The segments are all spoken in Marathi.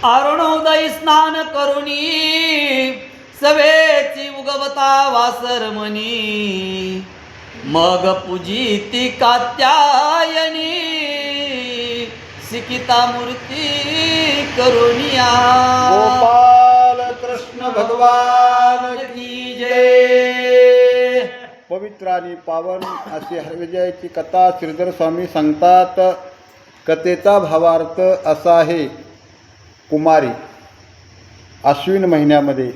अरुणोदय स्नान करुणी सवेची उगवता वासर मनी मग पूजिती कात्यायनी सिकिता मूर्ती करुणिया गोपाल कृष्ण भगवान की जय. पवित्र आणि पावन अशी हरविजयाची कथा श्रीधर स्वामी सांगतात. कथेचा भावार्थ असा आहे. कुमारी अश्विन महिन्यामध्ये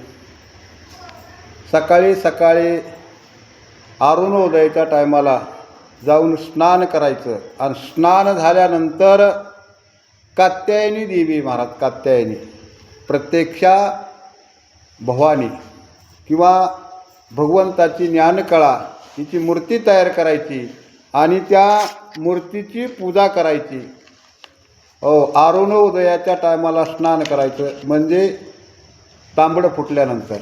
सकाळी सकाळी अरुणोदयाच्या टायमाला जाऊन स्नान करायचं आणि स्नान झाल्यानंतर कात्यायनी देवी महाराज कात्यायनी प्रत्यक्षा भवानी किंवा भगवंताची ज्ञानकळा हिची मूर्ती तयार करायची आणि त्या मूर्तीची पूजा करायची. अरुणोदयाच्या टायमाला स्नान करायचं म्हणजे तांबडं फुटल्यानंतर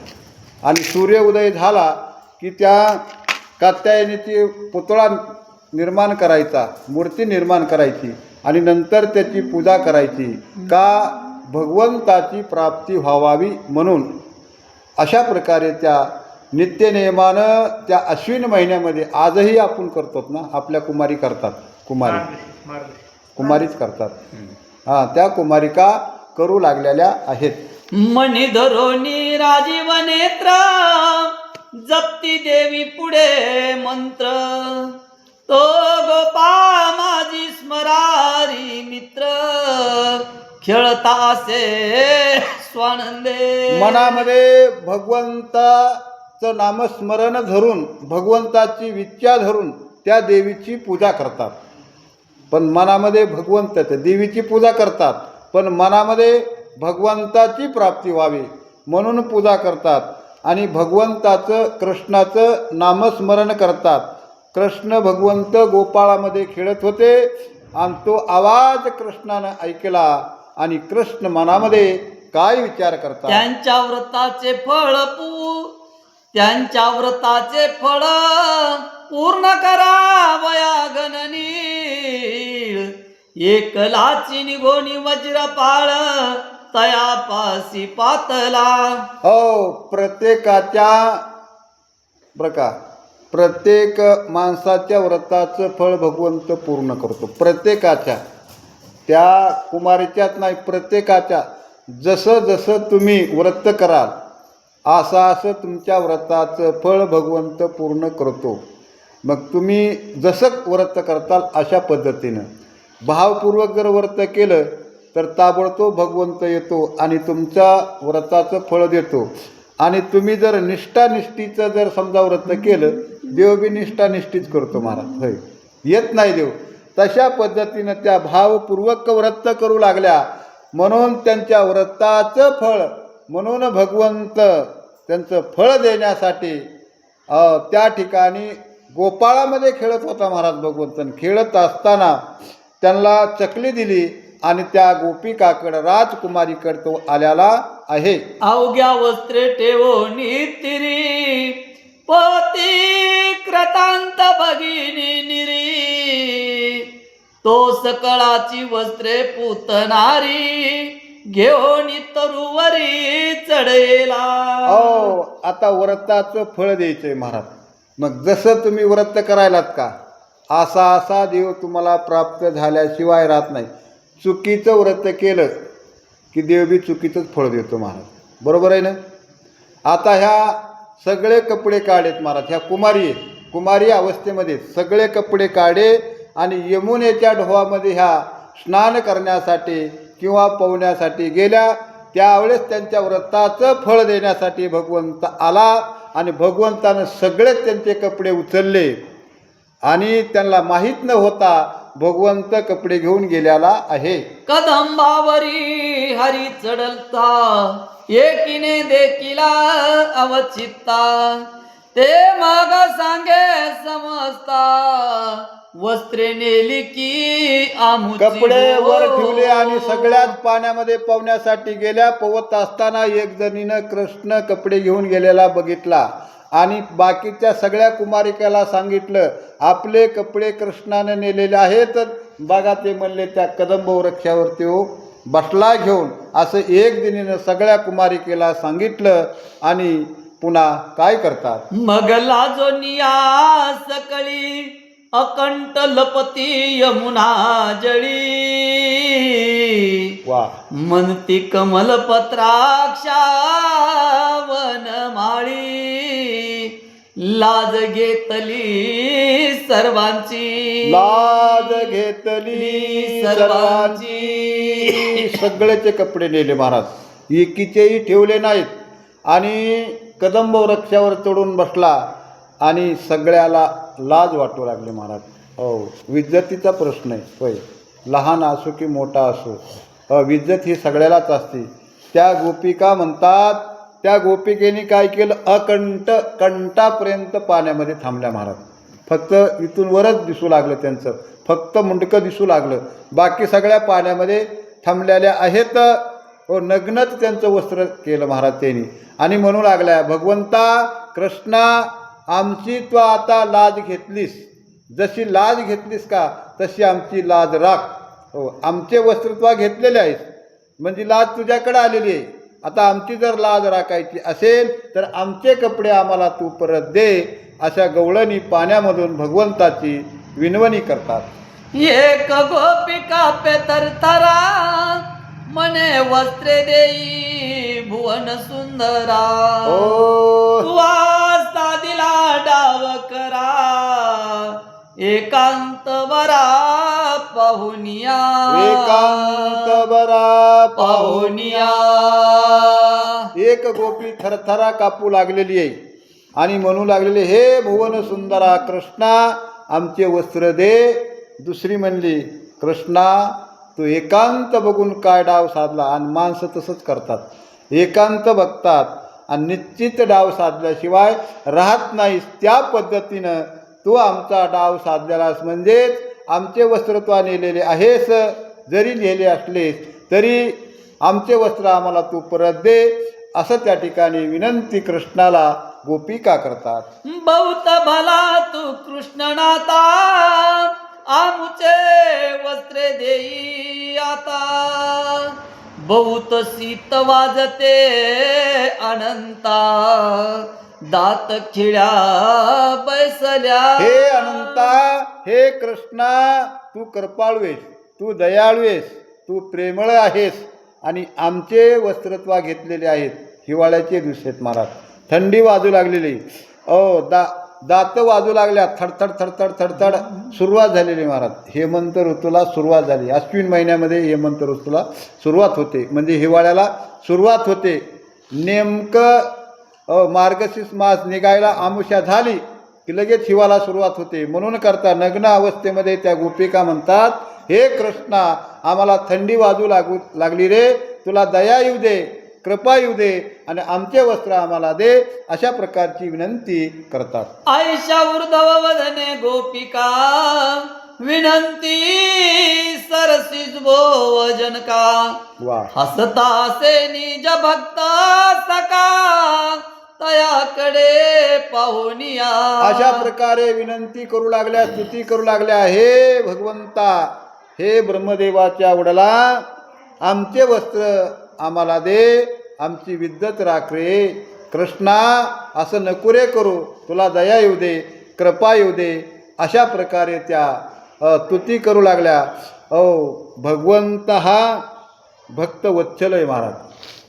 आणि सूर्योदय झाला की त्या कात्यायनीची पुतळा निर्माण करायचा, मूर्ती निर्माण करायची आणि नंतर त्याची पूजा करायची का भगवंताची प्राप्ती व्हावी म्हणून. अशा प्रकारे त्या नित्यनियमानं त्या अश्विन महिन्यामध्ये आजही आपण करतो ना. आपल्या कुमारी करतात, कुमारीच करतात. त्या कुमारिका करू लागलेल्या आहेत. मणी धरोनी राजीव नेत्र जपती देवी पुढे मंत्र तो गोपाळ माझी स्मरारी मित्र खेळता असे स्वानंदे. मनामध्ये भगवंताचं नामस्मरण धरून भगवंताची विच्छा धरून त्या देवीची पूजा करतात. पण मनामध्ये भगवंत देवीची पूजा करतात पण मनामध्ये भगवंताची प्राप्ती व्हावी म्हणून पूजा करतात आणि भगवंताचं कृष्णाचं नामस्मरण करतात. कृष्ण भगवंत गोपाळामध्ये खेळत होते आणि तो आवाज कृष्णानं ऐकला आणि कृष्ण मनामध्ये काय विचार करतात. त्यांच्या व्रताचे फळ पूर्ण करावया गणनीळ एक लाची निघोनी वज्रपाळ तयापासी पातला. प्रत्येक माणसाच्या व्रताचं फळ भगवंत पूर्ण करतो. प्रत्येकाच्या, त्या कुमारीच्याच नाही, प्रत्येकाच्या. जसं जसं तुम्ही व्रत कराल असं तुमच्या व्रताचं फळ भगवंत पूर्ण करतो. मग तुम्ही जसं व्रत करताल अशा पद्धतीनं भावपूर्वक जर व्रत केलं तर ताबडतोब भगवंत येतो आणि तुमच्या व्रताचं फळ देतो. आणि तुम्ही जर निष्ठानिष्ठीचं जर समजा व्रत केलं, देव बी निष्ठानिष्ठीच करतो महाराज. होय, येत नाही देव. तशा पद्धतीनं त्या भावपूर्वक व्रत करू लागल्या म्हणून त्यांच्या व्रताचं फळ म्हणून भगवंत त्यांचं फळ देण्यासाठी त्या ठिकाणी गोपाळामध्ये खेळत होता महाराज भगवंत. खेळत असताना त्यांना चकली दिली आणि त्या गोपिकाकडं राजकुमारीकडं तो आलेला आहे. अवघ्या वस्त्रे ठेवोनी तिरी पती कृतांत भगिनी निरी तो सकळाची वस्त्रे पुतणारी घेऊन तरुवरी चढेला. आता व्रताचं फळ द्यायचंय महाराज. मग जसं तुम्ही व्रत करायलात का असा देव तुम्हाला प्राप्त झाल्याशिवाय राहत नाही. चुकीचं व्रत केलं की देव बी चुकीचंच फळ देतो महाराज. बरोबर आहे ना. आता ह्या सगळे कपडे काढेत महाराज. ह्या कुमारी अवस्थेमध्ये सगळे कपडे काढे आणि यमुनेच्या ढोवामध्ये ह्या स्नान करण्यासाठी किंवा पोहण्यासाठी गेल्या. त्यावेळेस त्यांच्या व्रताचं फळ देण्यासाठी भगवंत आला आणि भगवंतानं सगळेच त्यांचे कपडे उचलले आणि त्यांना माहीत न होता भगवंत कपडे घेऊन गेलेला आहे. कदंबावरी हरी चढलता एकीने देखिला अवचित्ता ते मग सांगे समजता वस्त्रे नेली की आमुची. कपडे वर ठेवले आणि सगळ्यात पाण्यामध्ये पोहण्यासाठी गेल्या. पोहत असताना एक जणीनं कृष्ण कपडे घेऊन गेलेला बघितला आणि बाकीच्या सगळ्या कुमारिकेला सांगितलं आपले कपडे कृष्णाने नेलेले आहेत. बघा ते म्हणले त्या कदंब वृक्षावरती बसला घेऊन असं एक दिनीनं सगळ्या कुमारिकेला सांगितलं. आणि पुन्हा काय करतात? मग लाजोनिया सकळी अकंठ लपती यमुना जळी. वा, म्हणती कमल पत्राक्षा वनमाळी. लाज घेतली सर्वांची, लाज घेतली सर्वांची. सगळ्याचे कपडे नेले महाराज, एकीचेही ठेवले नाहीत. आणि कदंब वृक्षावर चढून बसला आणि सगळ्याला लाज वाटू लागले महाराज. हो, विज्जतीचा प्रश्न आहे. होय, लहान असो की मोठा असो, विज्जत ही सगळ्यालाच असते. त्या गोपिका म्हणतात, त्या गोपिकेने काय केलं? कंठापर्यंत पाण्यामध्ये थांबल्या महाराज. फक्त इथून वरच दिसू लागलं त्यांचं, फक्त मुंडकं दिसू लागलं. बाकी सगळ्या पाण्यामध्ये थांबलेल्या आहेत. हो, नग्नच त्यांचं वस्त्र केलं महाराज त्यांनी. आणि म्हणू लागल्या, भगवंता कृष्णा, आमची तू आता लाज घेतलीस. जशी लाज घेतलीस का तशी आमची लाज राख. हो, आमचे वस्त्र तू घेतलेले आहेस म्हणजे लाज तुझ्याकडे आलेली आहे. आता आमची जर लाज राखायची असेल तर आमचे कपडे आम्हाला तू परत दे. अशा गवळणी पाण्यामधून भगवंताची विनवणी करतात. एक गोपिका पे तरतरा मने वस्त्रे देई भुवन सुंदरा. ओ तू वाजता दिला डाव करा एकांत बरा पाहुनिया. एकांत बरा पाहुनिया. एक गोपी थरथरा कापू लागलेली आहे आणि म्हणू लागलेली, हे भुवन सुंदरा कृष्णा, आमचे वस्त्र दे. दुसरी म्हणली, कृष्णा तू एकांत बघून काय डाव साधला. आणि माणसं तसंच करतात, एकांत बघतात आणि निश्चित डाव साधल्याशिवाय राहत नाहीस. त्या पद्धतीनं तू आमचा डाव साधलेलास, म्हणजेच आमचे वस्त्र तू नेलेले आहेस. जरी नेले असलेस तरी आमचे वस्त्र आम्हाला तू परत दे. असं त्या ठिकाणी विनंती कृष्णाला गोपिका करतात. बहुत भला तू कृष्णनाथा आमुचे वस्त्रे देई आता. बहुत शीत वाजते अनंता दात खिळ्या बैसल्या. हे अनंता, हे कृष्णा, तू कृपाळूएस, तू दयाळूएस, तू प्रेमळ आहेस. आणि आमचे वस्त्रत्वा घेतलेले आहेत. हिवाळ्याचे दिवस आहेत महाराज, थंडी वाजू लागलेली. दात वाजू लागल्या, थडथड थडथड थडथड सुरुवात झालेली महाराज. हेमंत ऋतूला सुरुवात झाली. अश्विन महिन्यामध्ये हेमंत ऋतूला सुरुवात होते, म्हणजे हिवाळ्याला सुरुवात होते. नेमकं मार्गशीर्ष मास निघायला आमुष्या झाली की लगेच हिवाळा सुरुवात होते. म्हणून करता नग्न अवस्थेमध्ये त्या गोपिका म्हणतात, हे कृष्णा, आम्हाला थंडी वाजू लागली रे. तुला दया येऊ दे, कृपा येऊ दे आणि आमचे वस्त्र आम्हाला दे. अशा प्रकारची विनंती करतात. आयशा ऊर्ध्व वदने गोपिका विनंती सरसिज भोजन का. वा, हसता से निज भक्त सका तयाकडे पाहुनिया. अशा प्रकारे विनंती करू लागल्या, स्तुती करू लागल्या. हे भगवंता, हे ब्रह्मदेवाच्या वडला, आमचे वस्त्र आम्हाला दे, आमची विद्वत राख रे. कृष्णा, असं नको रे करू, तुला दया येऊ दे, कृपा येऊ दे. अशा प्रकारे त्या स्तुती करू लागल्या. भगवंत हा भक्त वत्सल आहे महाराज,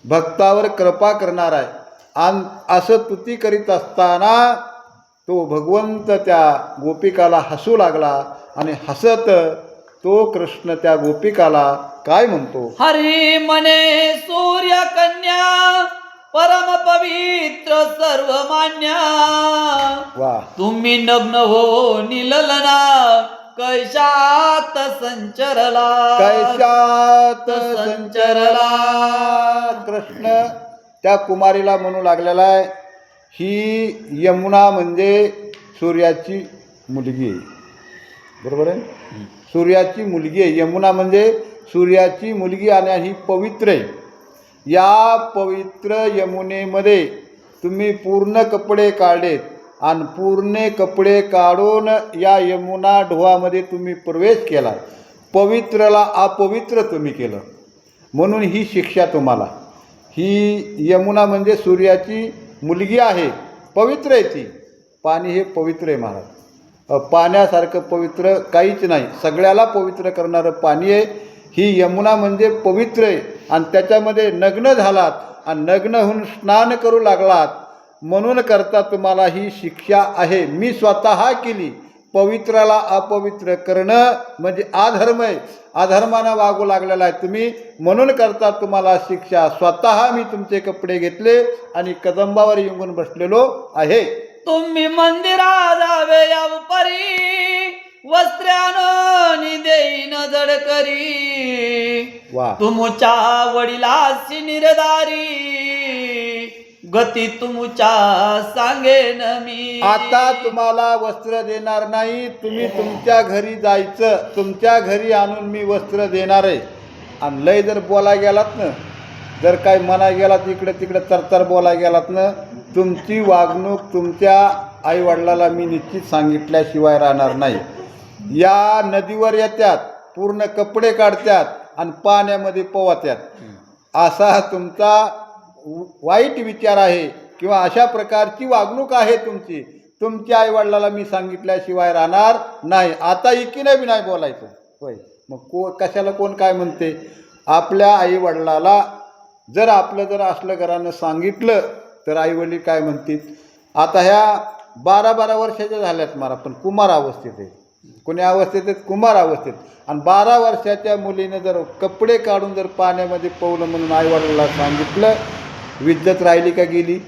भक्तावर कृपा करणार आहे. आणि असं स्तुती करीत असताना तो भगवंत त्या गोपिकाला हसू लागला. आणि हसत तो कृष्ण त्या गोपिकाला काय म्हणतो? हरी मने सूर्य कन्या परम पवित्र सर्वमान्या. वा, तुम्ही नग्न हो निललना कैशात संचरला. कैशात संचरला. कृष्ण त्या कुमारीला म्हणू लागलेला आहे, ही यमुना म्हणजे सूर्याची मुलगी आहे. बरोबर आहे, सूर्याची मुलगी आहे. यमुना म्हणजे सूर्याची मुलगी आणि ही पवित्र आहे. या पवित्र यमुनेमध्ये तुम्ही पूर्ण कपडे काढलेत आणि पूर्ण कपडे काढून या यमुना ढोवामध्ये तुम्ही प्रवेश केला. पवित्रला अपवित्र तुम्ही केलं म्हणून ही शिक्षा तुम्हाला. ही यमुना म्हणजे सूर्याची मुलगी आहे, पवित्र आहे ती. पाणी हे पवित्र आहे महाराज. पाण्यासारखं पवित्र काहीच नाही, सगळ्याला पवित्र करणारं पाणी आहे. ही यमुना म्हणजे पवित्र आहे आणि त्याच्यामध्ये नग्न झालात आणि नग्न होऊन स्नान करू लागलात म्हणून करता तुम्हाला ही शिक्षा आहे. मी स्वतः केली. पवित्राला अपवित्र करणं म्हणजे अधर्म आहे. अधर्मानं वागू लागलेला आहे तुम्ही, म्हणून करता तुम्हाला शिक्षा. स्वतः मी तुमचे कपडे घेतले आणि कदंबावर येऊन बसलेलो आहे. तुम्ही मंदिरा जावे यावपरी, वस्त्रानं देईन जड करी. वा. तुमच्या वडिलासी निर्धारी, गती तुमच्या सांगेन मी. आता तुम्हाला वस्त्र देणार नाही. तुम्ही तुमच्या घरी जायचं. तुमच्या घरी आणून मी वस्त्र देणार आहे. आणि लय जर बोला गेलात ना, जर काय मना गेलात इकडे तिकडे तरतर बोला गेलात ना, तुमची वागणूक तुमच्या आईवडिलाला मी निश्चित सांगितल्याशिवाय राहणार नाही. या नदीवर येतात, पूर्ण कपडे काढतात आणि पाण्यामध्ये पोहतात. असा तुमचा वाईट विचार आहे किंवा अशा प्रकारची वागणूक आहे तुमची. तुमच्या आईवडिलाला मी सांगितल्याशिवाय राहणार नाही. आता इकीने बी नाही बोलायचं. होय, मग कशाला कोण काय म्हणते. आपल्या आईवडिलाला जर आपलं जर असलं घरानं सांगितलं तर आईवडील काय म्हणतील. आता ह्या 12-12 वर्षाच्या झाल्यात मला, पण कुमार अवस्थेत आहे. कोणी अवस्थेत आहेत, कुमार अवस्थेत. आणि 12 वर्षाच्या मुलीने जर कपडे काढून जर पाण्यामध्ये पोहलं म्हणून आईवडिलाला सांगितलं, विद्यत राहिली का गेली.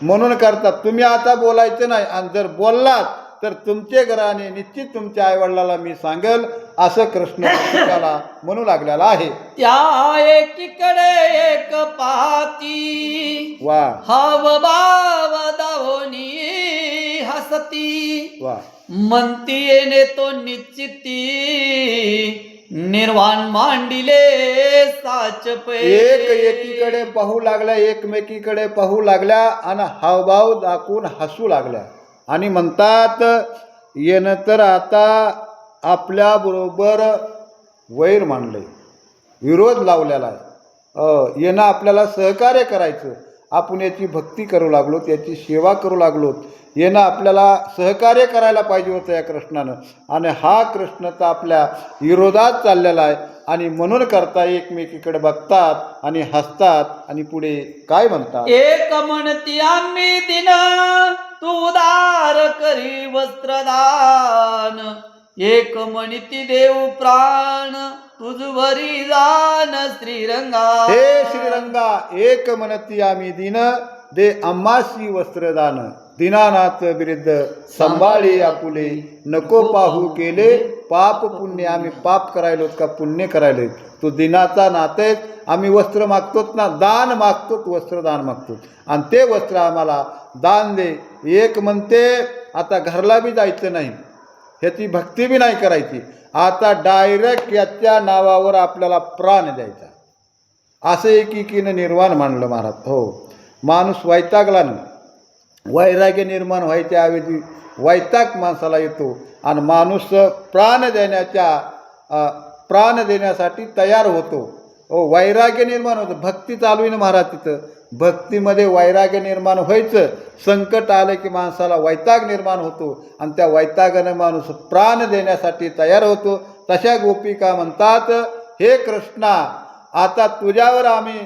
म्हणून करतात तुम्ही आता बोलायचं नाही. आणि जर बोललात तर तुमचे घराने निश्चित तुमच्या आईवडिलाला मी सांगेल, असं कृष्ण भक्ताला म्हणू लागलेला आहे. त्या एकीकडे एक पाती, वा. हाव बाव दावणी हसती. वा. म्हणती येणे तो निश्चिती, निर्वाण मांडिले साचपे. एक एकीकडे पाहू लागल्या, एकमेकीकडे पाहू लागल्या आणि हावभाव दाखवून हसू लागल्या आणि म्हणतात, येणं तर आता आपल्याबरोबर वैर मांडले, विरोध लावलेला आहे. येणं आपल्याला सहकार्य करायचं. आपण याची भक्ती करू लागलो, त्याची सेवा करू लागलो. येणं आपल्याला सहकार्य करायला पाहिजे होतं या कृष्णानं. आणि हा कृष्ण तर आपल्या विरोधात चाललेला आहे. आणि म्हणून करता एकमेकीकडे बघतात आणि हसतात आणि पुढे काय म्हणतात. एक म्हणती आम्ही दिन, तू उदार करी वस्त्रदान. एक म्हणती देव प्राण, तुझवरी जान श्रीरंगा. हे श्रीरंगा, एक म्हणती आम्ही दिन, दे आम्हासी वस्त्रदान. दीनानाथ विरुद्ध संभाळी आपुले, नको पाहू केले पाप पुण्य. आम्ही पाप करायलोत का पुण्य करायलोत. तो दिनाचा नातेच. आम्ही वस्त्र मागतोत ना, दान मागतोत, वस्त्रदान मागतोत. आणि ते वस्त्र आम्हाला दान दे. एक म्हणते आता घरला बी जायचं नाही, ह्याची भक्ती बी नाही करायची. आता डायरेक्ट याच्या नावावर आपल्याला प्राण द्यायचा. असं एकीकीनं निर्वाण मानलं महाराज. हो, माणूस वैतागला ना, वैराग्य निर्माण व्हायच्या ऐवजी वैताग माणसाला येतो आणि माणूस प्राण देण्यासाठी तयार होतो. वैराग्य निर्माण होतं. भक्ती चालू आहे ना महाराज तिथं. भक्तीमध्ये वैराग्य निर्माण व्हायचं. संकट आलं की माणसाला वैताग निर्माण होतो आणि त्या वैतागानं माणूस प्राण देण्यासाठी तयार होतो. तशा गोपिका म्हणतात, हे कृष्णा, आता तुझ्यावर आम्ही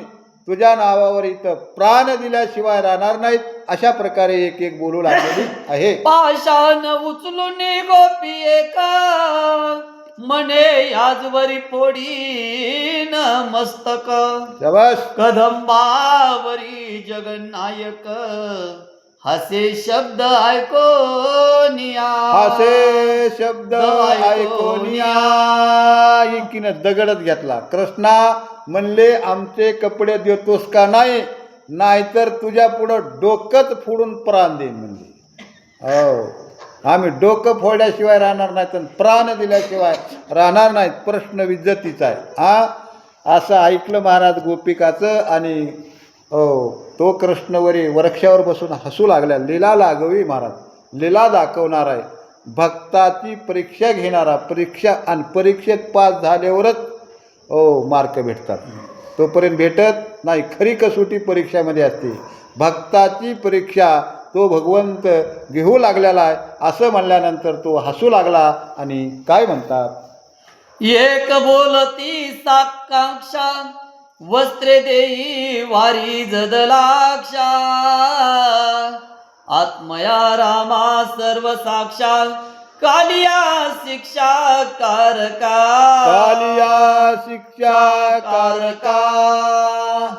तुझ्या नावावर इथं प्राण दिल्याशिवाय राहणार नाहीत. अशा प्रकारे एक एक बोलू लागलेली आहे. पाषाण उचलून गोपी एक, म्हणे आजवरी फोडीन मस्तक. शाबास. कदंबावरी जगन्नायक, हसे शब्द ऐकोनिया. असे शब्द ऐकोनिया. एकीनं दगडच घेतला. कृष्णा म्हणले, आमचे कपडे देतोस का नाही, नाहीतर तुझ्या पुढं डोकंच फोडून प्राण देईन म्हणजे. हो, आम्ही डोकं फोडल्याशिवाय राहणार नाही तर प्राण दिल्याशिवाय राहणार नाहीत. प्रश्न विज्जतीचा आहे. असं ऐकलं महाराज गोपिकाचं. आणि तो कृष्णवरी वृक्षावर बसून हसू लागल्या. लीला लागवी महाराज, लीला दाखवणार आहे. भक्ताची परीक्षा घेणारा, परीक्षा आणि परीक्षेत पास झाल्यावरच मार्क भेटतात. तोपर्यंत भेटत नाही. खरी कसोटी परीक्षामध्ये असते. भक्ताची परीक्षा तो भगवंत घेऊ लागलेला आहे. असं म्हणल्यानंतर तो हसू लागला आणि काय म्हणतात, एक बोलती साकांक्षा वस्त्रे देई वारी जदलाक्षा आत्मया रामा सर्व साक्षात कालिया शिक्षा कारका कालिया शिक्षा कारका.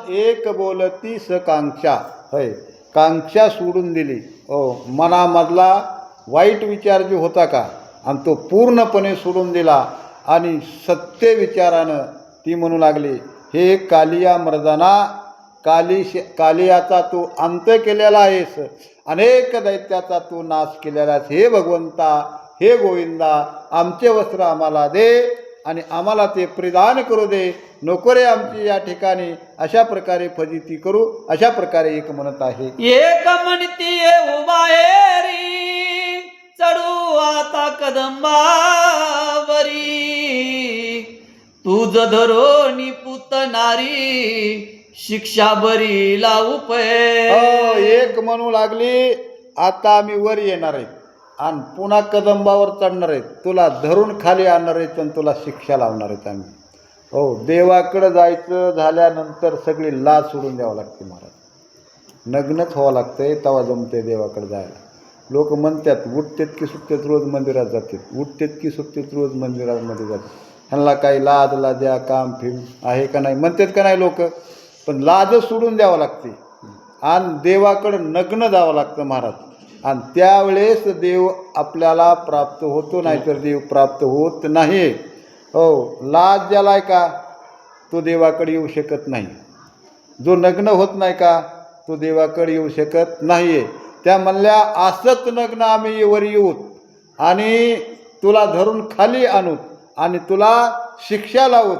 एक बोलती सकांक्षा, होय, कांक्षा सोडून दिली. मनामधला वाईट विचार जो होता का, आणि तो पूर्णपणे सोडून दिला आणि सत्य विचारानं ती म्हणू लागली, हे कालिया मर्दाना, कालियाचा तू अंत केलेला आहेस, अनेक दैत्याचा तू नाश केलेला आहेस. हे भगवंता, हे गोविंदा, आमचे वस्त्र आम्हाला दे आणि आम्हाला ते परिधान करू दे. नको रे आमची या ठिकाणी अशा प्रकारे फजिती करू. अशा प्रकारे एक म्हणत आहे, एक म्हणती उबाहेरी चढू आता कदंबावरी तुझ धरोनी पुतणारी शिक्षा बरी लावू पै. एक म्हणू लागली, आता आम्ही वर येणार आहेत आणि पुन्हा कदंबावर चढणार आहेत, तुला धरून खाली आणणार आहेत आणि तुला शिक्षा लावणार आहेत आम्ही. देवाकडं जायचं झाल्यानंतर सगळी लाज सोडून द्यावं लागते महाराज. नग्नच व्हावं लागतंय तेव्हा जमते देवाकडे जायला. लोक म्हणतात उठतेत की सुटतेत रोज मंदिरात जातात, उठतेत की सुटतेत रोज मंदिरामध्ये जातात. ह्यांना काही लाज लाज्या काम फिम आहे का नाही म्हणतात का नाही लोक. पण लाजच सोडून द्यावं लागते आणि देवाकडं नग्न जावं लागतं महाराज. आणि त्यावेळेस देव आपल्याला प्राप्त होतो, नाही तर देव प्राप्त होत नाही. लाज ज्याला आहे का तो देवाकडे येऊ शकत नाही. जो नग्न होत नाही का तो देवाकडे येऊ शकत नाही. त्या म्हणल्या, असंच नग्न आम्ही वर येऊत आणि तुला धरून खाली आणूत आणि तुला शिक्षा लावूत.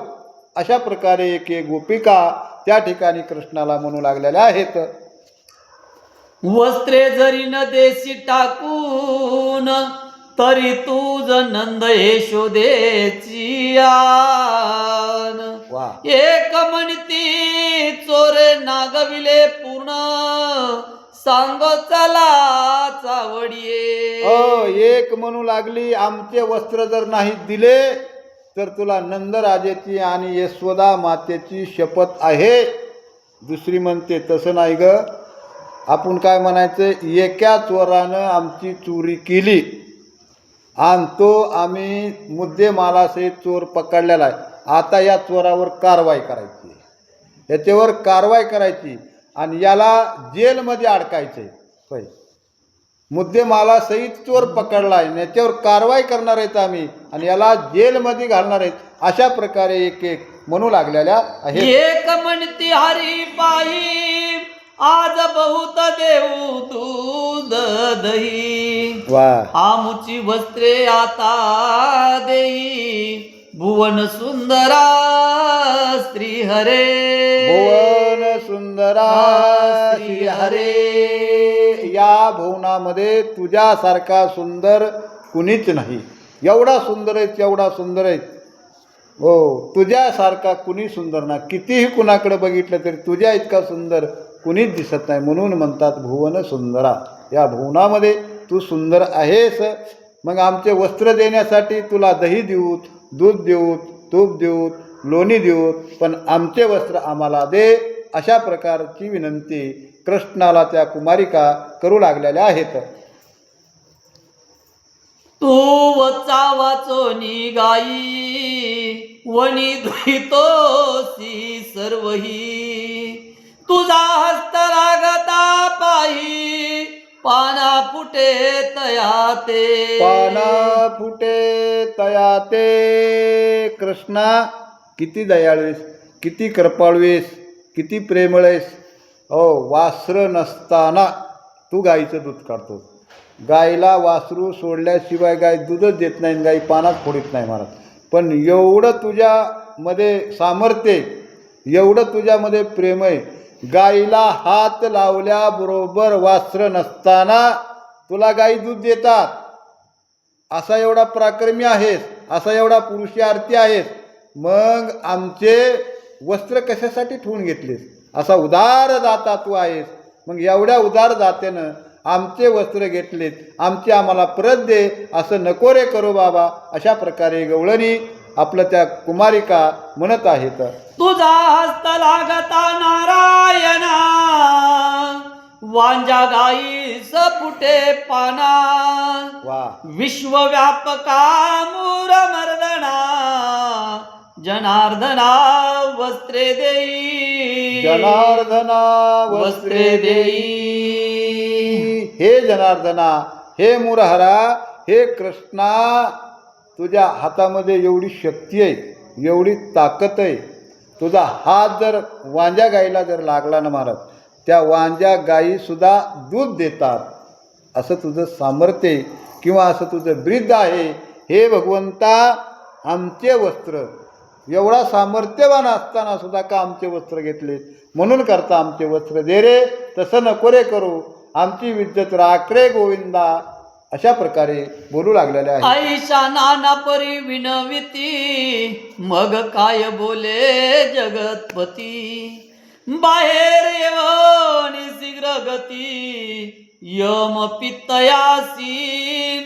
अशा प्रकारे एक गोपिका त्या ठिकाणी कृष्णाला म्हणू लागलेल्या आहेत, वस्त्रे जरी न देशी टाकून तरी तुझ नंद यशोदेची आन. वा, एक म्हणती चोरे नागविले पूर्ण सांग चला चावडिये. एक म्हणू लागली, आमचे वस्त्र जर नाही दिले तर तुला नंदराजाची आणि यशोदा मातेची शपथ आहे. दुसरी म्हणते, तसं नाही ग, आपण काय म्हणायचं, एका चोरानं आमची चोरी केली आणि तो आम्ही मुद्देमालासहित चोर पकडलेला आहे. आता या चोरावर कारवाई करायची, याच्यावर कारवाई करायची आणि याला जेलमध्ये अडकायचं आहे. होय, मुद्देमालासहित चोर पकडला आहे, याच्यावर कारवाई करणार आहेत आम्ही आणि याला जेलमध्ये घालणार आहेत. अशा प्रकारे एक एक म्हणू लागलेल्या आहेत. एक म्हणती हरी पायी आज बहुत देऊ दूध दही. वा, आमुची वस्त्रे आता देई भुवन सुंदरा श्री हरे. भुवन सुंदरा श्री हरे. या भुवनामध्ये तुझ्यासारखा सुंदर कुणीच नाही. एवढा सुंदर आहे, एवढा सुंदर आहे. तुझ्यासारखा कुणी सुंदर ना. कितीही कुणाकडे बघितलं तरी तुझ्या इतका सुंदर कुणीच दिसत नाही. म्हणून म्हणतात भुवन सुंदरा. या भुवनामध्ये तू सुंदर आहेस. मग आमचे वस्त्र देण्यासाठी तुला दही देऊत, दूध देऊत, तूप देऊत, लोणी देऊत, पण आमचे वस्त्र आम्हाला दे. अशा प्रकारची विनंती कृष्णाला त्या कुमारिका करू लागलेल्या आहेत. तू वचा वाचोनी गाई वणी धुईतोसी सर्वही तुझा हस्त लागता पाही पाना फुटे तयाते. पाना फुटे तयाते. कृष्णा, किती दयाळूस, किती कृपाळूस, किती प्रेमळेस. वासर नसताना तू गाईचं दूध काढतो. गाईला वासरू सोडल्याशिवाय गाय दूधच देत नाही, गाई पानात फोडीत नाही महाराज. पण एवढं तुझ्यामध्ये सामर्थ्य, एवढं तुझ्यामध्ये प्रेम आहे. गाईला हात लावल्याबरोबर वासर नसताना तुला गाई दूध देतात. असा एवढा पराक्रमी आहेस, असा एवढा पुरुषार्थी आहेस. मग आमचे वस्त्र कशासाठी ठेवून घेतलेस? असा उदार दाता तू आहेस, मग एवढ्या उदार दात्यानं आमचे वस्त्र घेतलेत, आमचे आम्हाला परत दे, असं नको रे करू बाबा. अशा प्रकारे गवळणी आपलं त्या कुमारिका म्हणत आहेत. तुझा हस्त लागता नारायणा, वांजा गाई सपुटे पाना, वा, विश्वव्यापका मूर मर्दना, जनार्दना वस्त्रे देई, जनार्दना वस्त्रे देई. हे जनार्दना, हे मुरहरा, हे कृष्णा, तुझ्या हातामध्ये एवढी शक्ती आहे, एवढी ताकद आहे. तुझा हात जर वांज्या गाईला जर लागला ना महाराज, त्या वांज्या गाईसुद्धा दूध देतात. असं तुझं सामर्थ्य किंवा असं तुझं ब्रीद आहे. हे भगवंता, आमचे वस्त्र, एवढा सामर्थ्यवान असताना सुद्धा का आमचे वस्त्र घेतले? म्हणून करता आमचे वस्त्र दे रे, तसं नको रे करू, आमची विद्यत राख रे गोविंदा. अशा प्रकारे बोलू लागलेले आहे. आईशा नाना परी विनविती, मग काय बोले जगतपती. बाहेर येवनी शीघ्र गती, यम पित्तयासी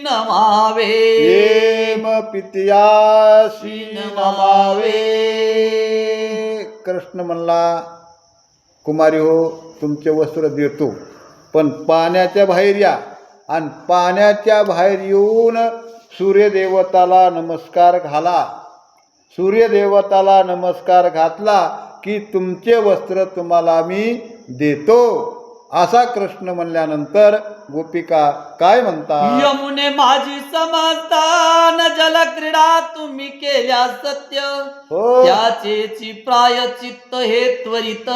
नमावे. येम पित्यासी नमावे. कृष्ण म्हणला, कुमारी हो, तुमचे वस्त्र देतो, पण पाण्याच्या बाहेर या, आणि पाण्याच्या बाहेर येऊन सूर्यदेवताला नमस्कार घाला. सूर्यदेवताला नमस्कार घातला की तुमचे वस्त्र तुम्हाला मी देतो. असा कृष्ण म्हणल्यानंतर गोपिका काय म्हणतात? यमुने माझी समस्तान जलक्रीडा तुम्ही केल्या सत्य, हो, त्याचेची प्रायचित्त हे त्वरित.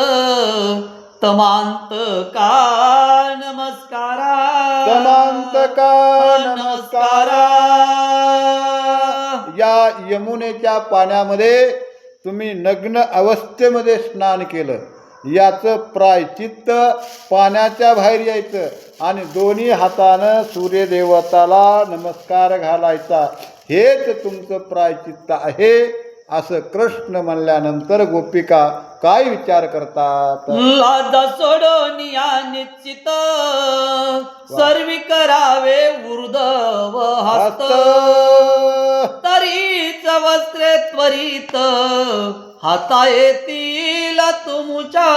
तमांत का नमस्कारा, तमांत का नमस्कारा. या यमुनेच्या पाण्यामध्ये तुम्ही नग्न अवस्थेमध्ये स्नान केलं, याचं प्रायचित्त पाण्याच्या बाहेर यायचं आणि दोन्ही हातानं सूर्यदेवताला नमस्कार घालायचा, हेच तुमचं प्रायचित्त आहे. असं कृष्ण म्हणल्यानंतर गोपिका काय विचार करतात? लाजा सोडोनिया निश्चित, सर्वी करावे ऊर्ध्व हस्त. तरीच वस्त्रे त्वरित, हाता येतील तुमच्या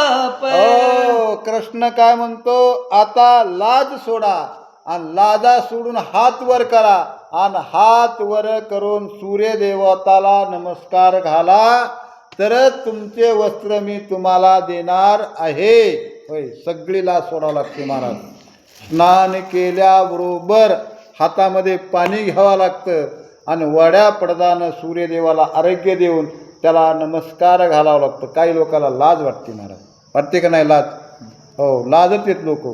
हो, कृष्ण काय म्हणतो? आता लाज सोडा आणि लाजा सोडून हात वर करा, आणि हात वर करून सूर्यदेवताला नमस्कार घाला, तरच तुमचे वस्त्र मी तुम्हाला देणार आहे. होय, सगळी लाज सोडावं लागते महाराज. स्नान केल्याबरोबर हातामध्ये पाणी घ्यावं लागतं आणि वड्या पडदानं सूर्यदेवाला आरोग्य देऊन त्याला नमस्कार घालावं लागतं. काही लोकांना लाज वाटते महाराज, वाटते का नाही लाज? हो, लाजत येत लोक,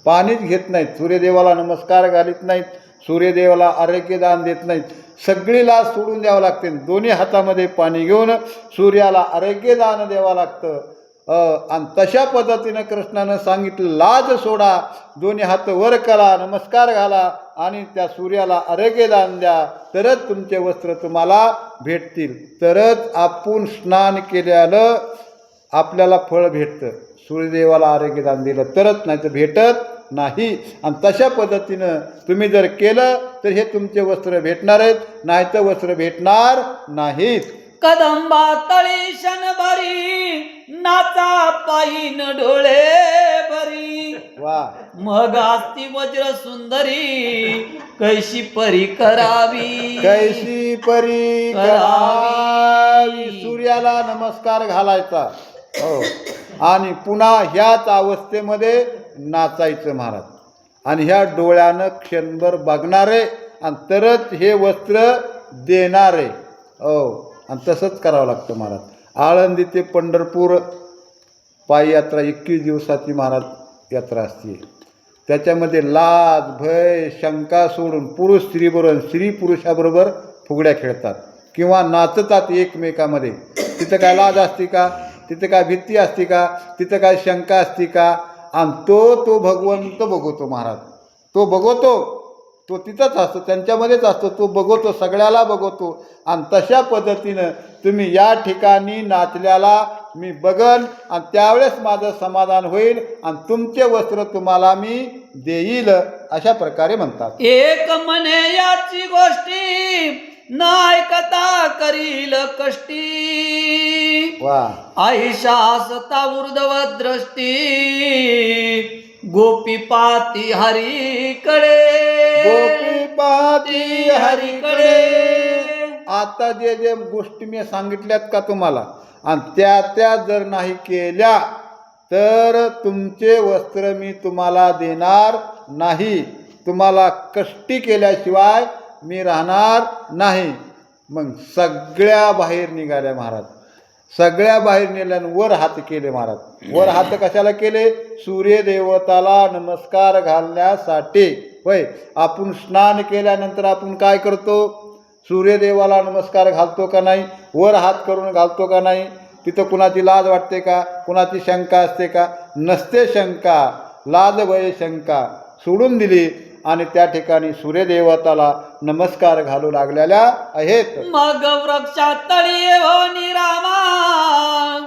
पाणीच घेत नाहीत, सूर्यदेवाला नमस्कार घालीत नाहीत, सूर्यदेवाला आरोग्यदान देत नाहीत. सगळी लाज सोडून द्यावं लागते, दोन्ही हातामध्ये पाणी घेऊन सूर्याला आरोग्यदान द्यावं लागतं. आणि तशा पद्धतीनं कृष्णानं सांगितलं, लाज सोडा, दोन्ही हात वर करा, नमस्कार घाला आणि त्या सूर्याला आरोग्यदान द्या, तरच तुमचे वस्त्र तुम्हाला भेटतील. तरच आपण स्नान केल्यानं आपल्याला फळ भेटतं. सूर्यदेवाला आरोग्यदान दिलं तरच, नाही तर भेटत नाही. आणि तशा पद्धतीनं तुम्ही जर केलं तर हे तुमचे वस्त्र भेटणार आहेत, नाही तर वस्त्र भेटणार नाहीत. कदंबा तळी शनभरी, नाचा पायीन डोळे भरी. वा, मग असती वज्र सुंदरी, कैशी परी करावी, कैसी परी करावी. सूर्याला नमस्कार घालायचा, हो, आणि पुन्हा ह्याच अवस्थेमध्ये नाचायचं महाराज. आणि ह्या डोळ्यानं क्षणभर बघणारे आणि तरच हे वस्त्र देणारे. हो, आणि तसंच करावं लागतं महाराज. आळंदी ते पंढरपूर पाययात्रा 21 दिवसाची महाराज यात्रा असते. त्याच्यामध्ये लाज, भय, शंका सोडून पुरुष स्त्रीबरोबर, स्त्री पुरुषाबरोबर फुगड्या खेळतात किंवा नाचतात एकमेकामध्ये. तिथं काय लाज असते का? तिथं काय भीती असते का? तिथं काय शंका असते का? आणि तो भगवंत बघतो महाराज, तो बघतो, तो तिथंच असतो, त्यांच्यामध्येच असतो, तो बघतो, सगळ्याला बघतो. आणि तशा पद्धतीनं तुम्ही या ठिकाणी नाचल्याला मी बघन आणि त्यावेळेस माझं समाधान होईल आणि तुमचे वस्त्र तुम्हाला मी देईल, अशा प्रकारे म्हणतात. एक म्हणे याची गोष्टी न ऐकता करील कष्टी वा. आईशा असता ऊर्ध्व दृष्टी गोपी पाती हरीकडे गोपी पाहती हरीकडे. आता जे जे गोष्टी मी सांगितल्यात का तुम्हाला, आणि त्या जर नाही केल्या तर तुमचे वस्त्र मी तुम्हाला देणार नाही, तुम्हाला कष्टी केल्याशिवाय मी राहणार नाही. मग सगळ्या बाहेर निघाल्या महाराज. सगळ्या बाहेर नेल्यानं वर हात केले महाराज. वर हात कशाला केले? सूर्यदेवताला नमस्कार घालण्यासाठी. होय, आपण स्नान केल्यानंतर आपण काय करतो? सूर्यदेवाला नमस्कार घालतो का नाही? वर हात करून घालतो का नाही? तिथं कुणाची लाज वाटते का? कुणाची शंका असते का? नसते शंका. लाज भय शंका सोडून दिली आणि त्या ठिकाणी सूर्यदेवताला नमस्कार घालू लागलेल्या आहेत. मग वृक्षातळी होनी रामा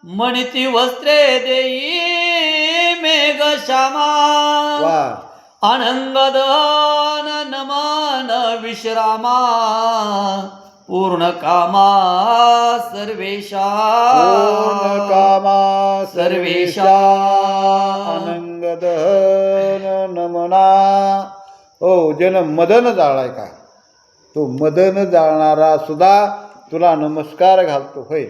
म्हणती वस्त्रे देई मेघ श्यामा वा. अनंगदन नमन विश्रामा पूर्ण कामा सर्वेशा पूर्ण कामा सर्वेशा अनंगदहन नमना. ओ जन मदन जाळाय का, तो मदन जाळणारा सुद्धा तुला नमस्कार घालतो. होय,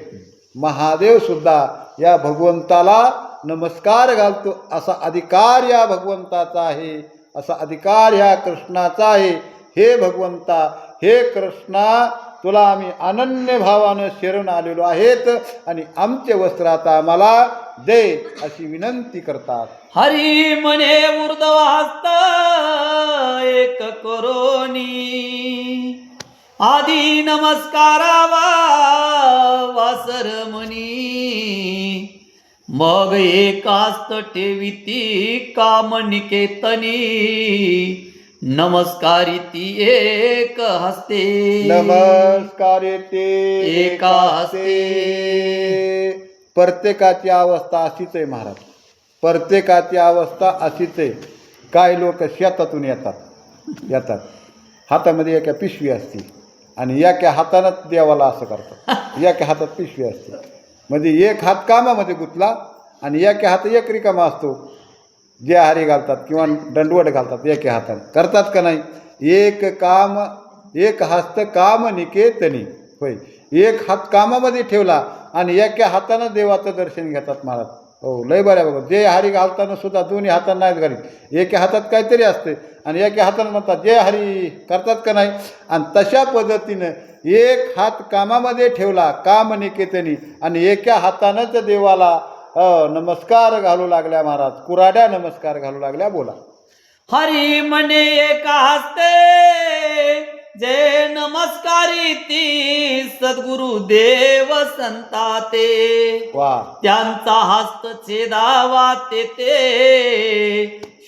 महादेव सुद्धा या भगवंताला नमस्कार घालतो. असा अधिकार या भगवंताचा आहे, असा अधिकार ह्या कृष्णाचा आहे. हे भगवंता, हे कृष्णा, तुला आम्ही अनन्य भावानं शरण आलेलो आहेत आणि आमचे वस्त्र आता आम्हाला दे, अशी विनंती करतात. हरी म्हणे ऊर्ध्व हस्त एक करोनी आधी नमस्कारावा वासर म्हणी मग एकास्त ठेविती कामनिकेतनी नमस्कारी ती एक हस्ते नमस्कार ते एका हस्ते. प्रत्येकाची अवस्था अशीच आहे महाराज. प्रत्येकाची अवस्था अशीच आहे. काही लोक शेतातून येतात हातामध्ये एका पिशवी असते आणि एका हातानं देवाला असं करतात. एका हातात पिशवी असते, म्हणजे एक हात कामामध्ये गुंतला आणि एका हात एक रिकामा असतो. जे हारी घालतात किंवा दंडवट घालतात एका हाताने, करतात का नाही? एक हस्त काम निकेतनी. होय, एक हात कामामध्ये ठेवला आणि एका हातानं देवाचं दर्शन घेतात महाराज. हो, लय बऱ्या बघा. जे हारी घालताना सुद्धा दोन्ही हातानं नाहीत घालीत, एका हातात काहीतरी असते आणि एका हातानं म्हणतात जय हरी, करतात का नाही? आणि तशा पद्धतीनं एक हात कामामध्ये ठेवला कामनिकेतनी आणि एका हातानंच देवाला नमस्कार घालू लागल्या महाराज. कुराड्या नमस्कार घालू लागल्या. बोला. हरी म्हणे एका हस्ते जे नमस्कारी ती सद्गुरु देव संता ते वा. त्यांचा हस्त छेदावा ते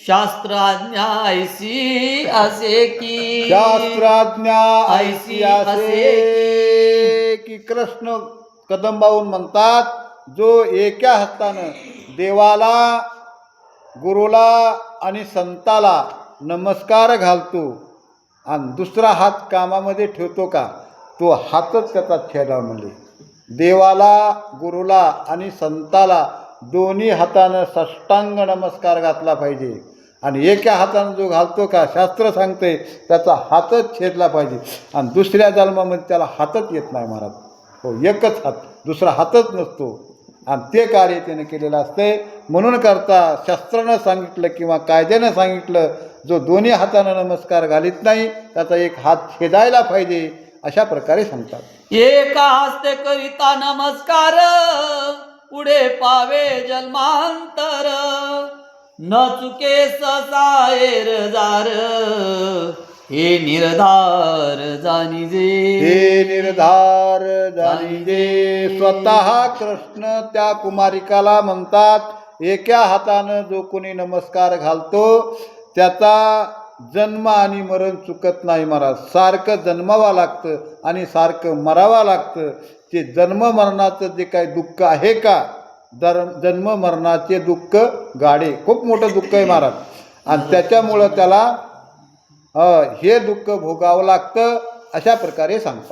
शास्त्र आज्ञा ऐसी असे की शास्त्राज्ञा ऐसी असे की कृष्ण कदंबाहून म्हणतात, जो एका हातानं देवाला, गुरुला आणि संताला नमस्कार घालतो आणि दुसरा हात कामामध्ये ठेवतो का, तो हातच त्याचा छेदा. म्हणजे देवाला, गुरुला आणि संताला दोन्ही हातानं साष्टांग नमस्कार घातला पाहिजे आणि एका हातानं जो घालतो का, शास्त्र सांगते त्याचा हातच छेदला पाहिजे आणि दुसऱ्या जन्मामध्ये त्याला हातच येत नाही महाराज. हो, एकच हात, दुसरा हातच नसतो आणि ते कार्य त्याने केलेलं असते. म्हणून करता शास्त्रानं सांगितलं किंवा कायद्यानं सांगितलं, जो दोन्ही हातानं नमस्कार घालीत नाही त्याचा एक हात छेदायला पाहिजे, अशा प्रकारे सांगतात. एका हस्ते करिता नमस्कार पुढे पावे जन्मांतर न चुके ससायर जार हे निर्धार जाणीजे. हे निर्धार जाणीजे. स्वतः कृष्ण त्या कुमारिकाला म्हणतात, एका हातानं जो कोणी नमस्कार घालतो त्याचा जन्म आणि मरण चुकत नाही महाराज. सारखं जन्मावा लागतं आणि सारखं मरावा लागतं. ते जन्म मरणाचं जे काही दुःख आहे का, जन्म मरणाचे दुःख गाडे खूप मोठं दुःख आहे महाराज. आणि त्याच्यामुळं त्याला हे दुःख भोगावं लागतं अशा प्रकारे सांगतात.